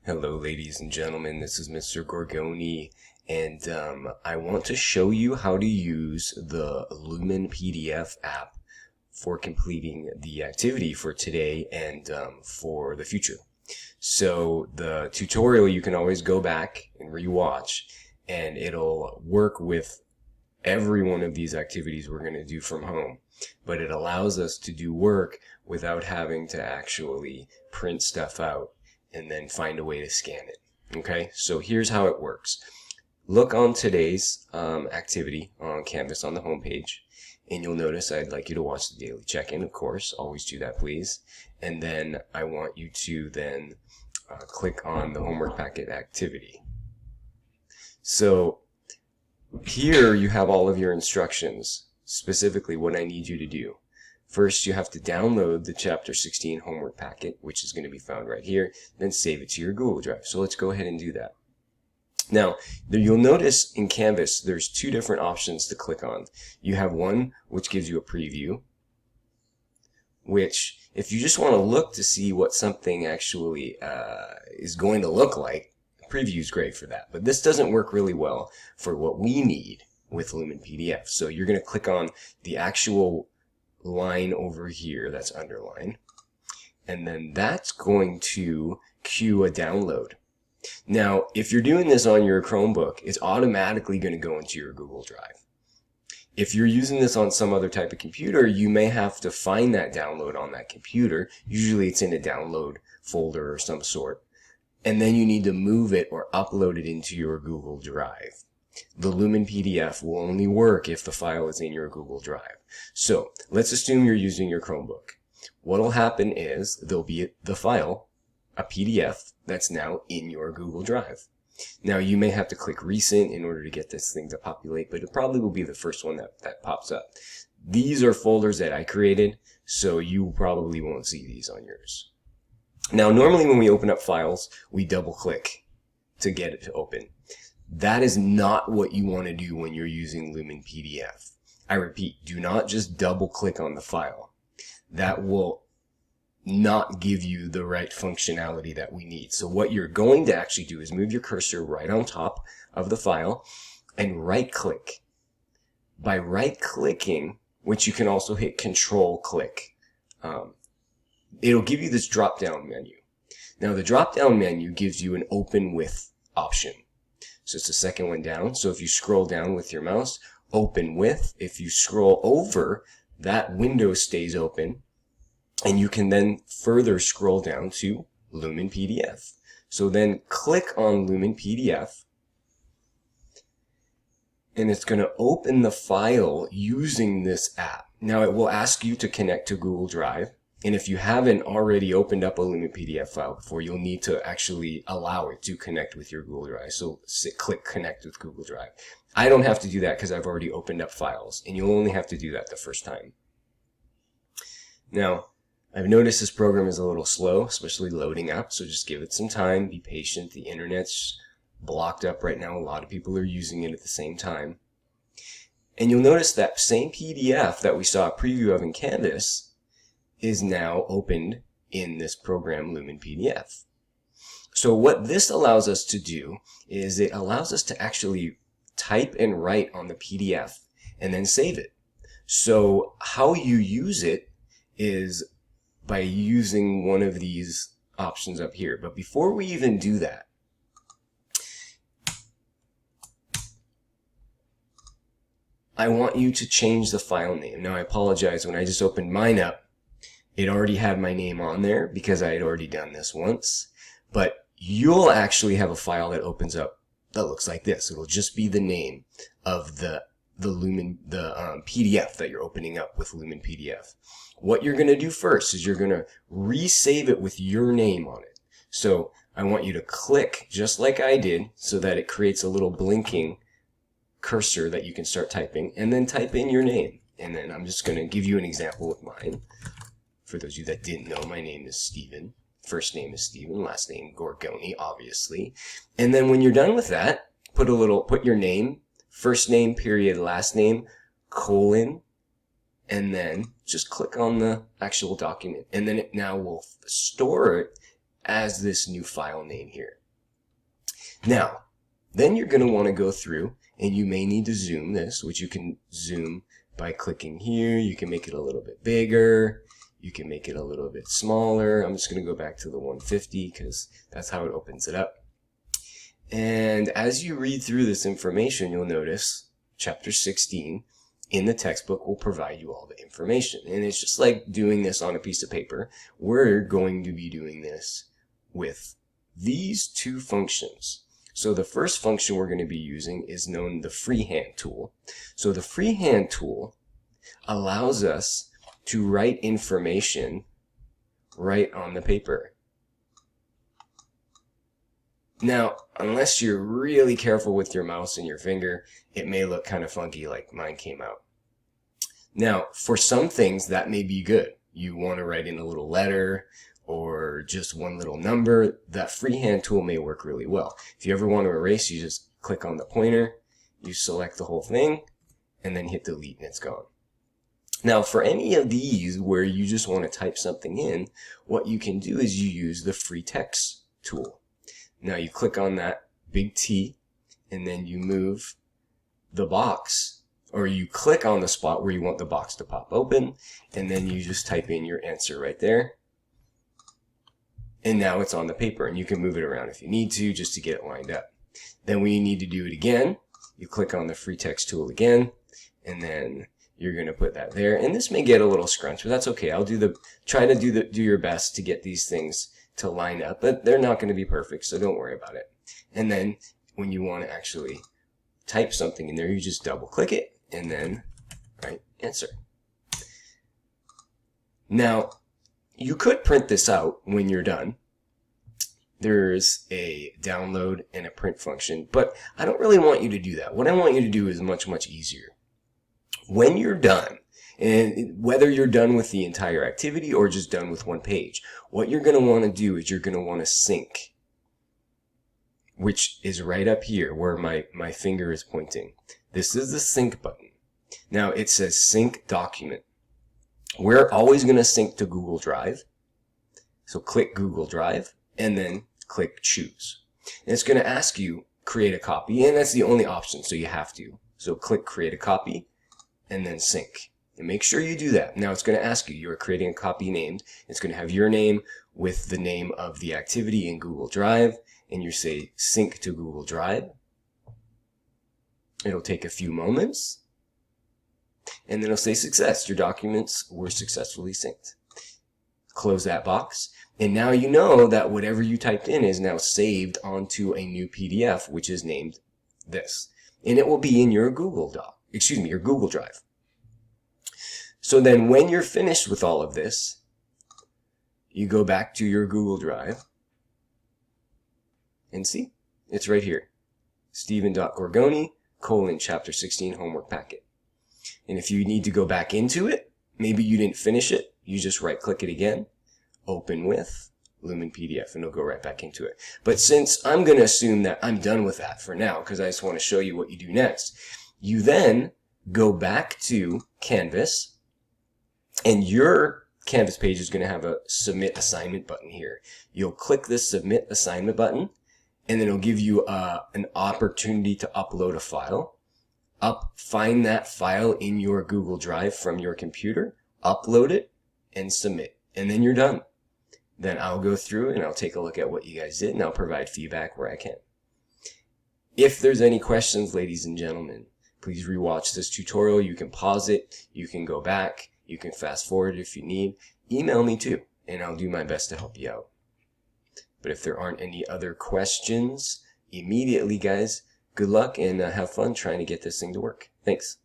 Hello, ladies and gentlemen. This is Mr. Gorgoni, and I want to show you how to use the Lumin PDF app for completing the activity for today and for the future. So the tutorial, you can always go back and rewatch, and it'll work with every one of these activities we're going to do from home. But it allows us to do work without having to actually print stuff out and then find a way to scan it. Okay, so here's how it works. Look on today's activity on Canvas on the home page, and you'll notice I'd like you to watch the daily check-in, of course. Always do that, please. And then I want you to then click on the homework packet activity. So here you have all of your instructions, specifically what I need you to do. First, you have to download the Chapter 16 homework packet, which is going to be found right here, then save it to your Google Drive. So let's go ahead and do that. Now, you'll notice in Canvas, there's two different options to click on. You have one which gives you a preview, which, if you just want to look to see what something actually is going to look like, preview is great for that. But this doesn't work really well for what we need with Lumin PDF. So you're going to click on the actual line over here that's underlined, and then that's going to queue a download. Now, if you're doing this on your Chromebook, it's automatically going to go into your Google Drive. If you're using this on some other type of computer, you may have to find that download on that computer. Usually it's in a download folder or some sort, and then you need to move it or upload it into your Google Drive. The Lumin PDF will only work if the file is in your Google Drive. So let's assume you're using your Chromebook. What will happen is there'll be the file, a PDF, that's now in your Google Drive. Now you may have to click recent in order to get this thing to populate, but it probably will be the first one that pops up. These are folders that I created, so you probably won't see these on yours. Now normally when we open up files, we double click to get it to open. That is not what you want to do when you're using Lumin PDF. I repeat, do not just double click on the file. That will not give you the right functionality that we need. So what you're going to actually do is move your cursor right on top of the file and right click. By right clicking, which you can also hit Control click, it'll give you this drop down menu. Now the drop down menu gives you an open with option. So it's the second one down. So if you scroll down with your mouse, open with. If you scroll over, that window stays open. And you can then further scroll down to Lumin PDF. So then click on Lumin PDF. And it's going to open the file using this app. Now it will ask you to connect to Google Drive. And if you haven't already opened up a Lumin PDF file before, you'll need to actually allow it to connect with your Google Drive. So click Connect with Google Drive. I don't have to do that because I've already opened up files, and you'll only have to do that the first time. Now, I've noticed this program is a little slow, especially loading up, so just give it some time, be patient. The internet's blocked up right now. A lot of people are using it at the same time. And you'll notice that same PDF that we saw a preview of in Canvas is now opened in this program Lumin PDF. So what this allows us to do is it allows us to actually type and write on the PDF and then save it. So how you use it is by using one of these options up here. But before we even do that, I want you to change the file name. Now I apologize, when I just opened mine up, it already had my name on there because I had already done this once. But you'll actually have a file that opens up that looks like this. It'll just be the name of the Lumin, PDF that you're opening up with Lumin PDF. What you're going to do first is you're going to resave it with your name on it. So I want you to click just like I did so that it creates a little blinking cursor that you can start typing, and then type in your name. And then I'm just going to give you an example with mine. For those of you that didn't know, my name is Steven. First name is Steven, last name Gorgoni, obviously. And then when you're done with that, put your name, first name, period, last name, colon, and then just click on the actual document. And then it now will store it as this new file name here. Now, then you're going to want to go through, and you may need to zoom this, which you can zoom by clicking here. You can make it a little bit bigger. You can make it a little bit smaller. I'm just going to go back to the 150 because that's how it opens it up. And as you read through this information, you'll notice chapter 16 in the textbook will provide you all the information. And it's just like doing this on a piece of paper. We're going to be doing this with these two functions. So the first function we're going to be using is known the freehand tool. So the freehand tool allows us to write information right on the paper. Now, unless you're really careful with your mouse and your finger, it may look kind of funky like mine came out. Now, for some things that may be good. You want to write in a little letter or just one little number, that freehand tool may work really well. If you ever want to erase, you just click on the pointer, you select the whole thing, and then hit delete and it's gone. Now, for any of these where you just want to type something in, what you can do is you use the free text tool. Now you click on that big T, and then you move the box, or you click on the spot where you want the box to pop open, and then you just type in your answer right there. And now it's on the paper, and you can move it around if you need to, just to get it lined up. Then when you need to do it again, you click on the free text tool again, and then you're going to put that there. And this may get a little scrunched, but that's okay. I'll try to do your best to get these things to line up, but they're not going to be perfect, so don't worry about it. And then when you want to actually type something in there, you just double click it and then write answer. Now, you could print this out when you're done. There's a download and a print function, but I don't really want you to do that. What I want you to do is much, much easier. When you're done, and whether you're done with the entire activity or just done with one page, what you're going to want to do is you're going to want to sync, which is right up here where my finger is pointing. This is the sync button. Now it says sync document. We're always going to sync to Google Drive. So click Google Drive and then click choose. And it's going to ask you create a copy, and that's the only option, so you have to. So click create a copy and then sync. And make sure you do that. Now it's going to ask you, you're creating a copy named. It's going to have your name with the name of the activity in Google Drive, and you say sync to Google Drive. It'll take a few moments, and then it'll say success. Your documents were successfully synced. Close that box, and now you know that whatever you typed in is now saved onto a new PDF, which is named this, and it will be in your Google Drive. So then when you're finished with all of this, you go back to your Google Drive and see, it's right here. Stephen.Gorgoni, chapter 16 homework packet. And if you need to go back into it, maybe you didn't finish it, you just right click it again, open with Lumin PDF, and it'll go right back into it. But since I'm going to assume that I'm done with that for now, because I just want to show you what you do next, you then go back to Canvas, and your Canvas page is going to have a submit assignment button here. You'll click this submit assignment button, and then it'll give you an opportunity to upload a file. Find that file in your Google Drive from your computer, upload it, and submit. And then you're done. Then I'll go through and I'll take a look at what you guys did, and I'll provide feedback where I can. If there's any questions, ladies and gentlemen, please rewatch this tutorial. You can pause it, you can go back, you can fast forward if you need. Email me too, and I'll do my best to help you out. But if there aren't any other questions immediately, guys, good luck and have fun trying to get this thing to work. Thanks.